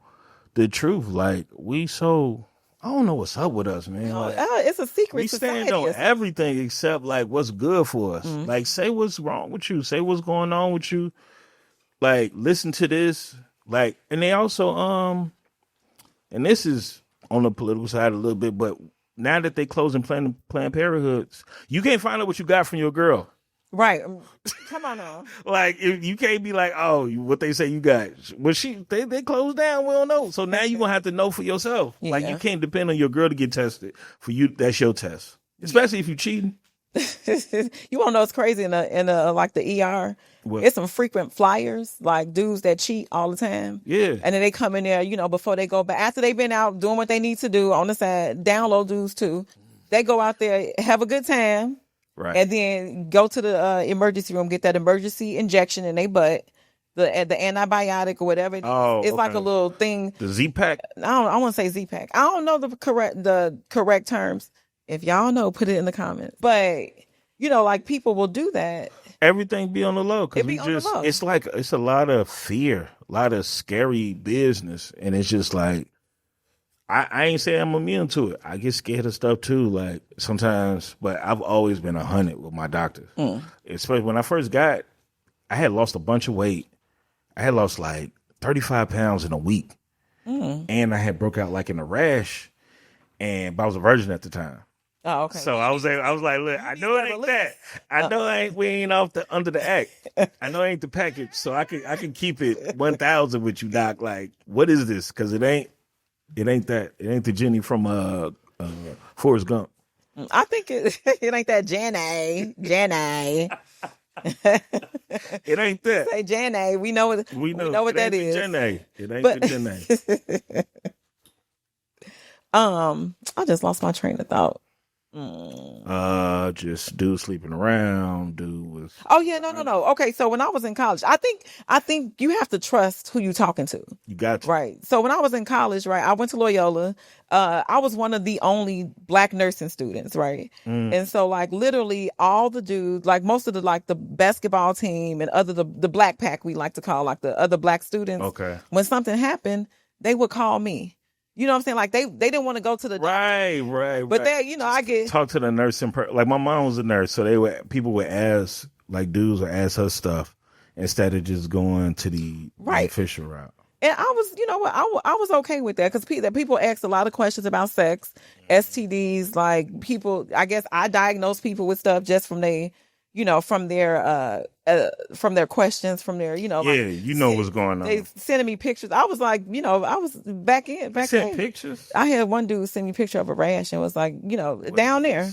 the truth. Like, I don't know what's up with us, man. Like, it's a secret we society. stand on everything except like what's good for us. Like, say what's wrong with you. Say what's going on with you. Like, listen to this. Like, and they also and this is on the political side a little bit, but now that they closing Planned Parenthoods, you can't find out what you got from your girl. Right. Come on now. Like, if you can't be like, oh, what they say you got. Well, they closed down. We don't know. So now you're going to have to know for yourself. Yeah. Like, you can't depend on your girl to get tested. For you, that's your test. Especially if you're cheating. You want to know what's crazy in like the ER? What? It's some frequent flyers, like dudes that cheat all the time. Yeah. And then they come in there, before they go back. After they've been out doing what they need to do on the side, download dudes too. They go out there, have a good time. Right. And then go to the emergency room, get that emergency injection in their butt, the antibiotic or whatever. It's like a little thing. The Z-Pack? I want to say Z-Pack. I don't know the correct terms. If y'all know, put it in the comments. But, like people will do that. Everything be on the low. Cause it's like, it's a lot of fear, a lot of scary business. And it's just like, I ain't saying I'm immune to it. I get scared of stuff too, like sometimes, but I've always been 100 with my doctors. Especially when I first I had lost a bunch of weight. I had lost like 35 pounds in a week. And I had broke out like in a rash, but I was a virgin at the time. Oh, okay. So I was like, look, I know it ain't that. I know we ain't under the act. I know it ain't the package. So I can keep it 1,000 with you, doc. Like, what is this? Because it ain't that. It ain't the Jenny from Forrest Gump. I think it ain't that Jenny. It ain't that. Say Jenny. We know what that is. Jenny. It ain't the Jenny. I just lost my train of thought. Just dude sleeping around, dude was. Oh yeah, no. Okay, so when I was in college, I think you have to trust who you talking to. You got to. Right. So when I was in college, right, I went to Loyola. I was one of the only black nursing students, right? And so like literally all the dudes, like most of the basketball team and the black pack we like to call like the other black students. Okay. When something happened, they would call me. You know what I'm saying? Like they didn't want to go to the doctor. Right. But I get talk to the nurse like my mom was a nurse, so people would ask, like dudes would ask her stuff instead of just going to the official route. And I was, you know what, I was okay with that because people ask a lot of questions about sex, STDs. Like people, I guess I diagnose people with stuff just from from their questions, from their, Yeah, like, you know what's going on. They sending me pictures. I was like, I was back in. Sent pictures. I had one dude send me a picture of a rash and was like, down there.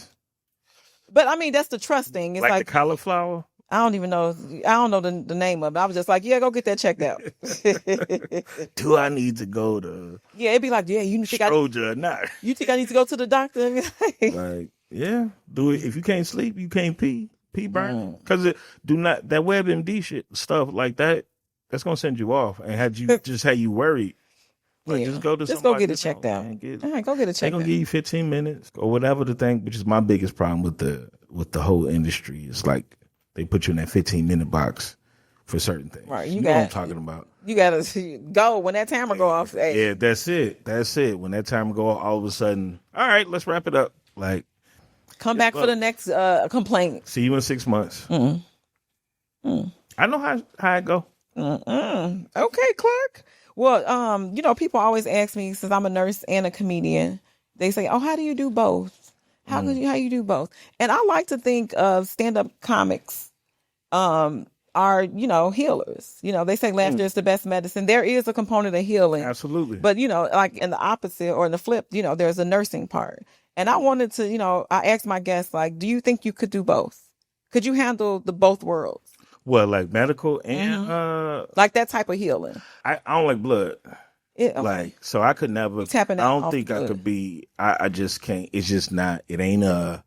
But I mean, that's the trust thing. It's like the cauliflower. I don't even know. I don't know the name of it. I was just like, yeah, go get that checked out. Do I need to go to? Yeah, it'd be like, yeah, you think or not? You think I need to go to the doctor? Like, yeah, do it. If you can't sleep, you can't pee. Pee burn. Because that WebMD shit stuff like that. That's gonna send you off and had you worried. Like, yeah. Just go to go get it checked out. All right, go get it checked out. They're gonna give you 15 minutes or whatever the thing, which is my biggest problem with the whole industry. It's like they put you in that 15-minute box for certain things. Right, you know what I'm talking about. You gotta go when that timer go off. Hey. Yeah, that's it. When that timer go off, all of a sudden, all right, let's wrap it up. Like, come back for the next complaint. See you in 6 months. I know how it go. Okay, Clark. Well, people always ask me, since I'm a nurse and a comedian, they say, "Oh, how do you do both? How you do both?" And I like to think of stand-up comics are, healers. They say laughter is the best medicine. There is a component of healing. Absolutely. But, like in the opposite or in the flip, there's a nursing part. And I wanted to, I asked my guests, like, do you think you could do both? Could you handle the both worlds? Well, like medical and like that type of healing. I don't like blood. Okay. Like, so I could never. I don't think I could be. I just can't. It's just not. It ain't a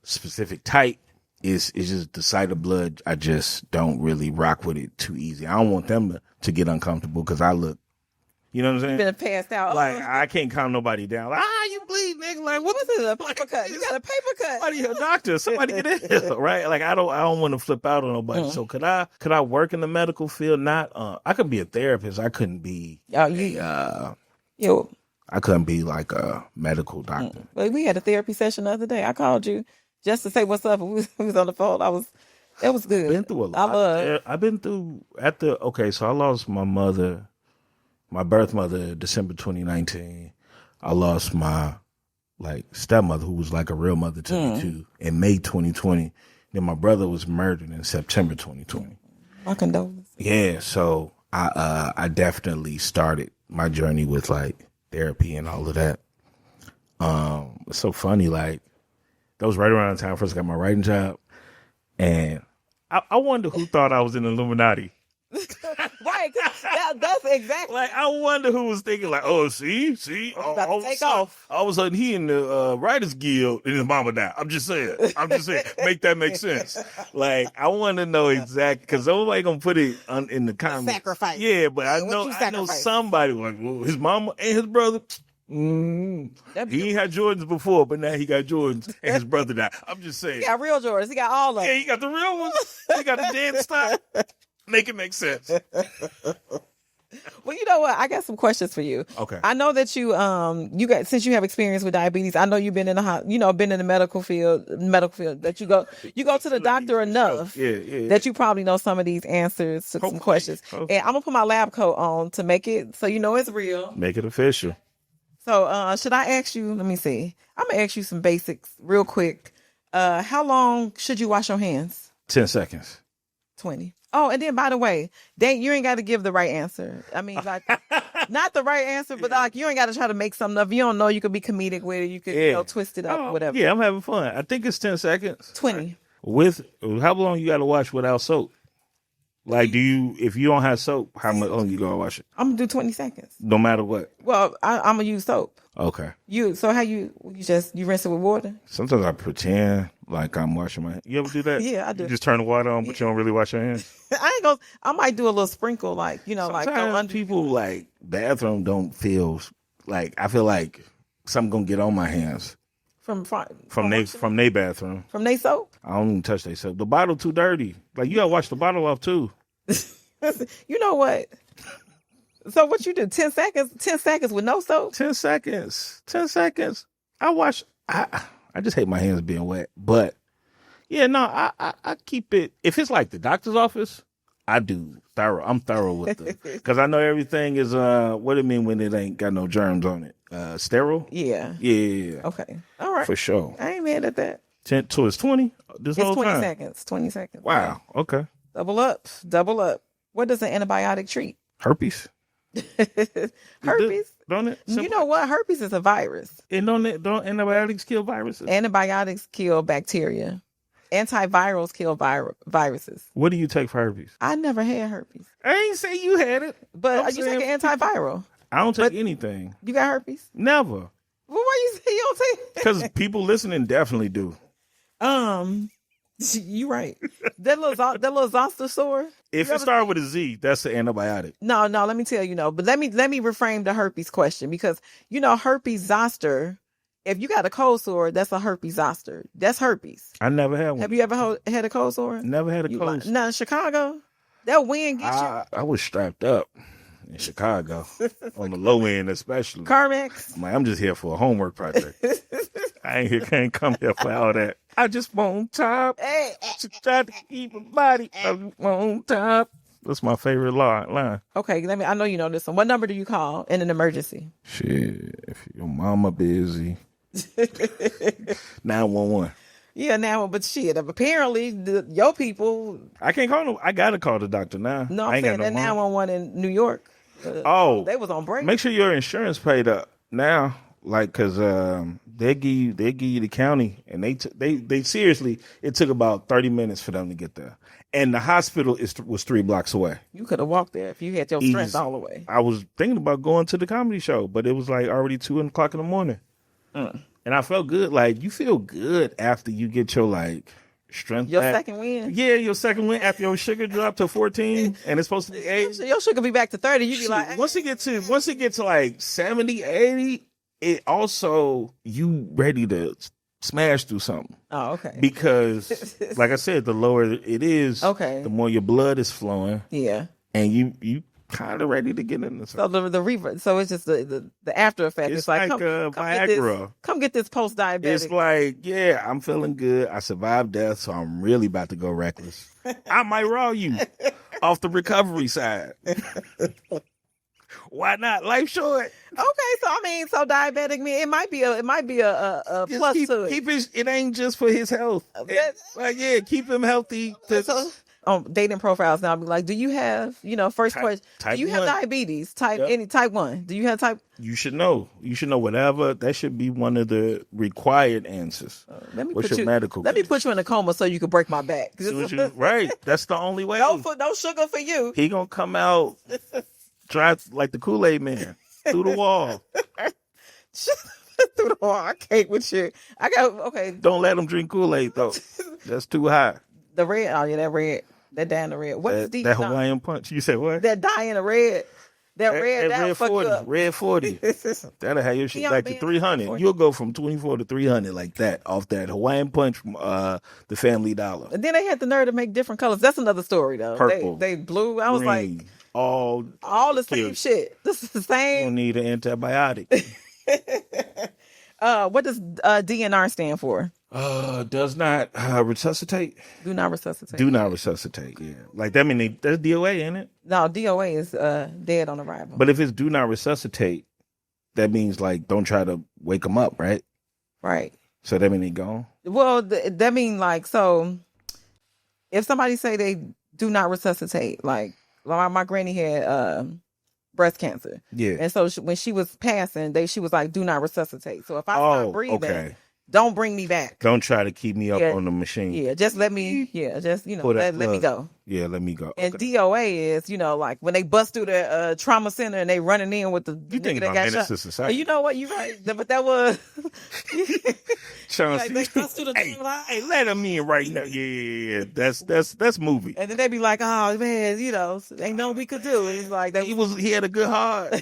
specific type. It's just the sight of blood. I just don't really rock with it too easy. I don't want them to get uncomfortable because I look. You know what I'm saying? Been passed out. Like, I can't calm nobody down. Like, you bleed, nigga. Like, what is it? A paper cut. You got a paper cut. Somebody, a doctor. Somebody get in here, right? Like, I don't want to flip out on nobody. So could I work in the medical field? Not. I could be a therapist. I couldn't be. I couldn't be like a medical doctor. Well, we had a therapy session the other day. I called you just to say what's up. We was on the phone. It was good. Been through a lot. I've been through so I lost my mother. My birth mother, December 2019. I lost my stepmother, who was like a real mother to me too, in May 2020. Then my brother was murdered in September 2020. My condolences. Yeah, so I definitely started my journey with like therapy and all of that. It's so funny, like that was right around the time I first got my writing job, and I wonder who thought I was in the Illuminati. Right, that's exactly. Like, I wonder who was thinking, like, oh, see, about to take off. All of a sudden, he in the Writers Guild and his mama died. I'm just saying, make that make sense. Like, I want to know exactly, because nobody gonna put it in the comments. Sacrifice. Yeah, but I know somebody like, well, his mama and his brother. He ain't had Jordans before, but now he got Jordans and his brother died. I'm just saying. He got real Jordans. He got all of them. Yeah, he got the real ones. He got the dead stock. Make it make sense. Well, you know what? I got some questions for you. Okay. I know that since you have experience with diabetes, I know you've been in been in the medical field, that you go to the doctor enough that you probably know some of these answers to some questions. And I'm gonna put my lab coat on to make it so it's real. Make it official. So, should I ask you, let me see. I'm gonna ask you some basics real quick. How long should you wash your hands? 10 seconds. 20. Oh, and then by the way, you ain't got to give the right answer. I mean, like, not the right answer, but like, you ain't got to try to make something up. You don't know, you could be comedic with it. You could twist it up or whatever. Yeah, I'm having fun. I think it's 10 seconds. 20. With how long you got to wash without soap? Like, if you don't have soap, how much long you gonna wash it? I'm gonna do 20 seconds. No matter what. Well, I'm gonna use soap. Okay. So how you rinse it with water? Sometimes I pretend like I'm washing my hands. You ever do that? Yeah, I do. You just turn the water on, but you don't really wash your hands? I might do a little sprinkle, like, Sometimes like go under. People like bathroom don't feel like, I feel like something gonna get on my hands. From their bathroom. From their soap? I don't even touch their soap. The bottle too dirty. Like, you gotta wash the bottle off too. You know what? So what you do? 10 seconds? 10 seconds with no soap? 10 seconds. 10 seconds. I just hate my hands being wet. But yeah, no, I keep it. If it's like the doctor's office, I do thorough. I'm thorough with it because I know everything is what it mean when it ain't got no germs on it. Sterile. Yeah. Yeah. Okay. All right. For sure. I ain't mad at that. 10 to it's 20 this It's whole 20 time. seconds. 20 seconds. Wow. Okay. Double up. Double up. What does an antibiotic treat? Herpes. Herpes. Don't it? You know what? Herpes is a virus. And don't antibiotics kill viruses? Antibiotics kill bacteria. Antivirals kill viruses. What do you take for herpes? I never had herpes. I ain't say you had it. But you take an antiviral. I don't take anything. You got herpes? Never. Well, why you say you don't take? Because people listening definitely do. You right. That little zoster sore. If it started with a Z, that's the antibiotic. No. Let me tell you, no. But let me reframe the herpes question because herpes zoster. If you got a cold sore, that's a herpes zoster. That's herpes. I never had one. Have you ever had a cold sore? Never had a cold sore. Now in Chicago, that wind gets you. I was strapped up in Chicago on the low end, especially. Carmex. I'm just here for a homework project. Can't come here for all that. I just want top. Hey. Try to keep a body. I want top. That's my favorite line. Okay, I know you know this one. What number do you call in an emergency? Shit, if your mama busy. 911. Yeah, now, but shit, apparently your people. I can't call them. I gotta call the doctor now. No, I'm saying that 911 in New York. They was on break. Make sure your insurance paid up now, like, cause they give you the county, and they seriously. It took about 30 minutes for them to get there, and the hospital was 3 blocks away. You could have walked there if you had your strength all the way. I was thinking about going to the comedy show, but it was like already 2 o'clock in the morning. And I felt good. Like, you feel good after you get your, like, strength your back. Second win? Yeah, your second win after your sugar dropped to 14 and it's supposed to be 8. Your sugar be back to 30. You be like... Once it gets to like 70, 80, it also, you ready to smash through something. Oh, okay. Because, like I said, the lower it is, the more your blood is flowing. Yeah. And you kind of ready to get into something. So the reverse. So it's just the after effect. It's like Viagra. Come get this post diabetic. It's like, yeah, I'm feeling good. I survived death, so I'm really about to go reckless. I might raw you off the recovery side. Why not? Life short. Okay, so diabetic me. It might be a plus to it. It ain't just for his health. Keep him healthy. Dating profiles now, I'll be like, do you have, first question, do you have diabetes? Type 1? Do you have type? You should know. You should know whatever. That should be one of the required answers. Let me put you in a coma so you can break my back. Right. That's the only way. No sugar for you. He gonna come out dry like the Kool-Aid man through the wall. Through the wall. I can't with you. Don't let him drink Kool-Aid though. That's too high. The red. Oh yeah, that red. That dye in the red. What's that Hawaiian punch? You said what? That dye in the red. That red 40. Red 40. That'll have your shit back to 300. You'll go from 24 to 300 like that off that Hawaiian punch from the Family Dollar. And then they had the nerve to make different colors. That's another story though. Purple. They blue. I was green, like, all the same shit. This is the same. You don't need an antibiotic. What does DNR stand for? Does not resuscitate. Do not resuscitate. Do not resuscitate. Yeah, like that mean that's DOA, ain't it? No, DOA is dead on arrival. But if it's do not resuscitate, that means like don't try to wake them up, right? Right. So that mean they gone. Well, that mean like so. If somebody say they do not resuscitate, like my granny had breast cancer. Yeah. And so when she was passing, she was like, do not resuscitate. So if I stop breathing, don't bring me back. Don't try to keep me up on the machine. Yeah, just let me, let me go. Yeah, let me go. And DOA is, like when they bust through the trauma center and they running in with the nigga that got shot. Society. You know what? You're right. But that was... Like they bust through the hey, let him in right now. Yeah. That's movie. And then they be like, oh, man, ain't nothing we could do. And it's like... He had a good heart.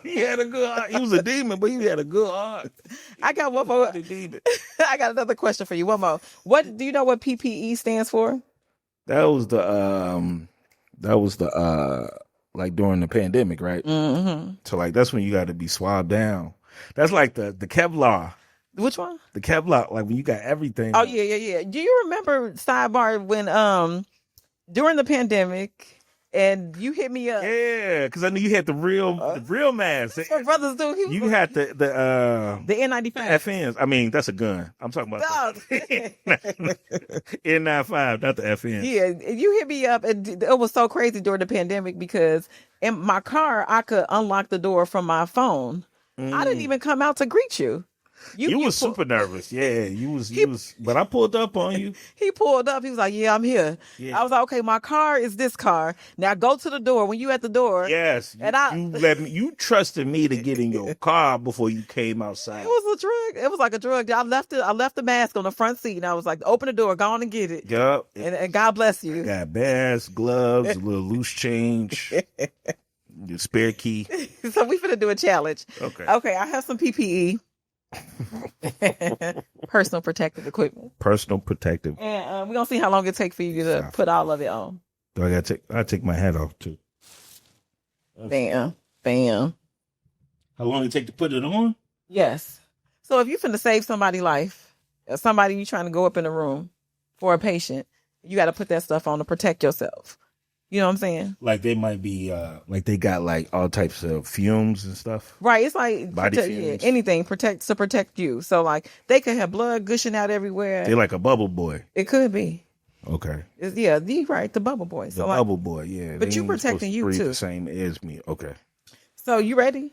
He had a good heart. He was a demon, but he had a good heart. I got one more. I got another question for you. One more. Do you know what PPE stands for? That was the like during the pandemic, right? Mm-hmm. So like that's when you got to be swabbed down. That's like the Kevlar. Which one? The Kevlar, like when you got everything. Oh yeah. Do you remember sidebar when during the pandemic. And you hit me up. Yeah, because I knew you had the real mask. That's what brothers do. You had the N95. FNs. I mean, that's a gun. I'm talking about N95, not the FN. Yeah, you hit me up. It was so crazy during the pandemic because in my car, I could unlock the door from my phone. I didn't even come out to greet you. You was super nervous. Yeah, you was. But I pulled up on you. He pulled up. He was like, "Yeah, I'm here." Yeah. I was like, "Okay, my car is this car. Now go to the door." When you at the door, yes, you trusted me to get in your car before you came outside. It was a drug. It was like a drug. I left the mask on the front seat, and I was like, "Open the door, go on and get it." Yup. And God bless you. Got bass, gloves, a little loose change, your spare key. So we finna do a challenge. Okay, I have some PPE. Personal protective equipment. And we're gonna see how long it takes for you to put all of it on. Do I take my hat off too? Bam. How long it take to put it on? Yes. So if you finna save somebody's life, or somebody you trying to go up in a room for a patient, you got to put that stuff on to protect yourself. You know what I'm saying? Like they might be, like they got like all types of fumes and stuff. Right. It's like body fumes. Anything to protect you. So like they could have blood gushing out everywhere. They're like a bubble boy. It could be. Okay. The bubble boy. So bubble boy, yeah. But you protecting you too. The same as me. Okay. So you ready?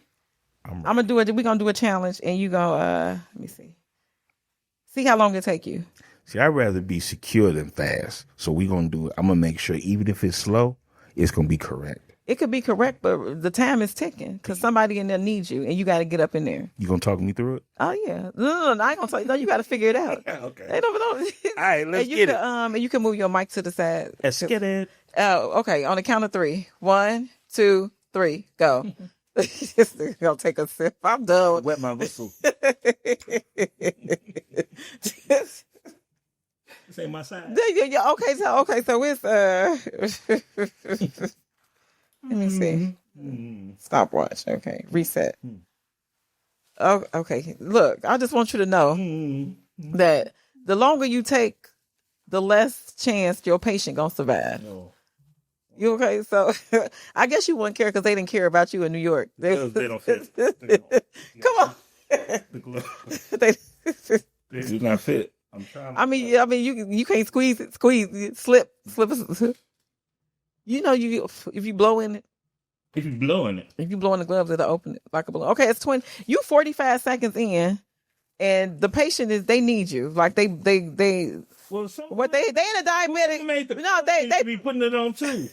I'm ready. I'm gonna do it. We're gonna do a challenge, and you go. Let me see. See how long it take you. See, I'd rather be secure than fast. So we're going to do it. I'm going to make sure, even if it's slow, it's going to be correct. It could be correct, but the time is ticking because somebody in there needs you, and you got to get up in there. You going to talk me through it? Oh, yeah. No, I ain't going to tell you. No, you got to figure it out. Okay. Hey, no. All right, let's get it. And you can move your mic to the side. Let's get it. Oh, okay. On the count of 3. 1, 2, 3, go. Just gonna take a sip. I'm done. Wet my whistle. This ain't my side. Yeah. Okay, so it's let me see. Stopwatch. Okay, reset. Oh, okay. Look, I just want you to know that the longer you take, the less chance your patient gonna survive. No. You okay? So I guess you wouldn't care because they didn't care about you in New York. They don't fit. Come on. They do not fit. I'm trying. I mean, you can't squeeze, slip. You know, if you blow in it. If you blow in the gloves, it'll open it like a balloon. Okay, it's 20. You 45 seconds in, and the patient they need you. Like they. Well, they in a diabetic. No, they be putting it on too.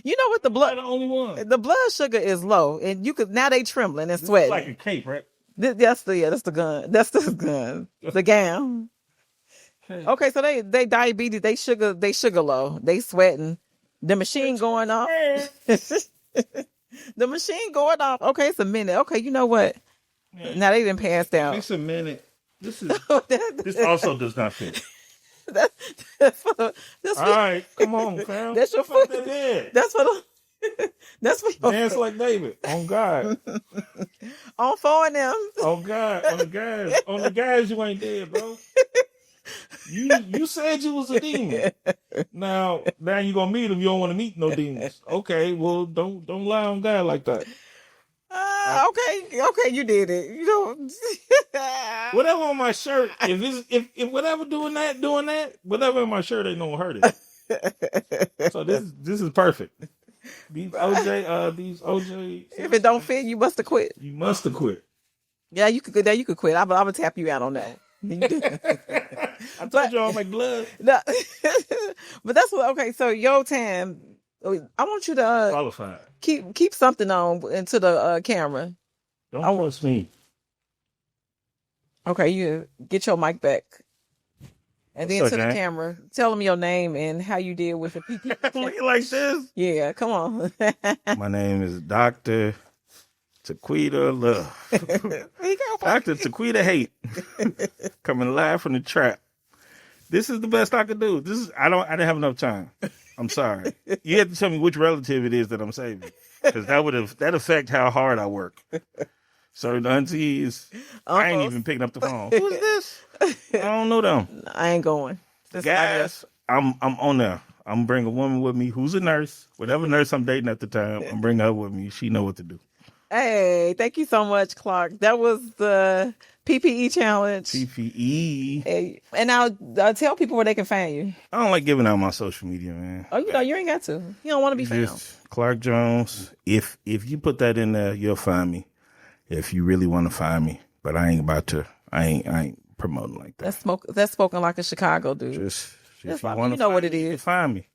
You know what the blood? They're the only one. The blood sugar is low, and now they trembling and sweating. Like a cape, right? That's the gun. That's the gun. The gown. Okay, so they diabetes. They sugar low. They sweating. The machine going off. The machine going off. Okay, it's a minute. Okay, you know what? Yeah. Now they didn't pass out. It's a minute. This also does not fit. That's all right, come on, fam. That's your foot. That's for dance like David. On God. On 4 of them. On God. On the guys. On the guys, you ain't dead, bro. You said you was a demon. Now you gonna meet him. You don't want to meet no demons. Okay, well don't lie on God like that. Okay, you did it. You don't. Whatever on my shirt. If whatever doing that, whatever on my shirt ain't gonna hurt it. So this is perfect. These OJ. If it don't fit, you must have quit. You must have quit. Yeah, you could. You could quit. I'm gonna tap you out on that. I told you all my blood. No, but that's what. Okay, so your time. I want you to qualified. Keep something on into the camera. Don't trust me. Okay, you get your mic back, and then to the camera. Tell them your name and how you deal with the people. Like this? Yeah, come on. My name is Dr. Taquita Love. Dr. Taquita Hate. Coming live from the trap. This is the best I could do. I didn't have enough time. I'm sorry. You have to tell me which relative it is that I'm saving. Because that affect how hard I work. Certain aunties, I ain't even picking up the phone. Who's this? I don't know them. I ain't going. Guys, I'm on there. I'm bring a woman with me who's a nurse, whatever nurse I'm dating at the time. I'm bringing her with me. She know what to do. Hey, thank you so much, Clark. That was the PPE challenge. PPE. Hey, and now tell people where they can find you. I don't like giving out my social media, man. Oh, you ain't got to. You don't want to be found. Just Clark Jones. If you put that in there, you'll find me. If you really want to find me, but I ain't about to. I ain't promoting like that. That's spoken like a Chicago dude. Just if you know what it is. Find me.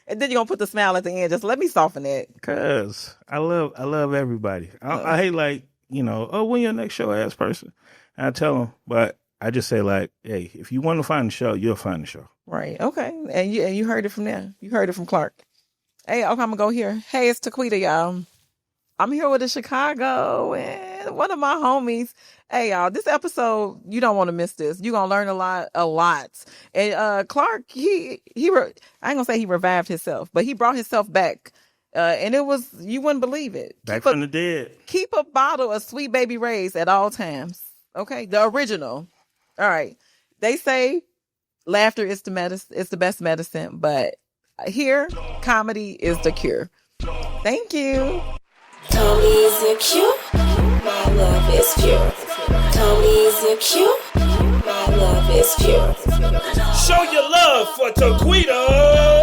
And then you're gonna put the smile at the end. Just let me soften that. Cause I love everybody. I hate like, when your next show ass person. And I tell them, but I just say like, hey, if you want to find the show, you'll find the show. Right. Okay. And you heard it from there. You heard it from Clark. Hey, okay, I'm gonna go here. Hey, it's Taquita, y'all. I'm here with the Chicago and one of my homies. Hey, y'all, this episode, you don't want to miss this. You're going to learn a lot. And Clark, I ain't going to say he revived himself, but he brought himself back. And it was, you wouldn't believe it. Back from the dead. Keep a bottle of Sweet Baby Ray's at all times. Okay? The original. All right. They say laughter is the best medicine, but here, comedy is the cure. Thank you. Tony's a cute, my love is pure. Tony's a cute, my love is pure. Show your love for Taquita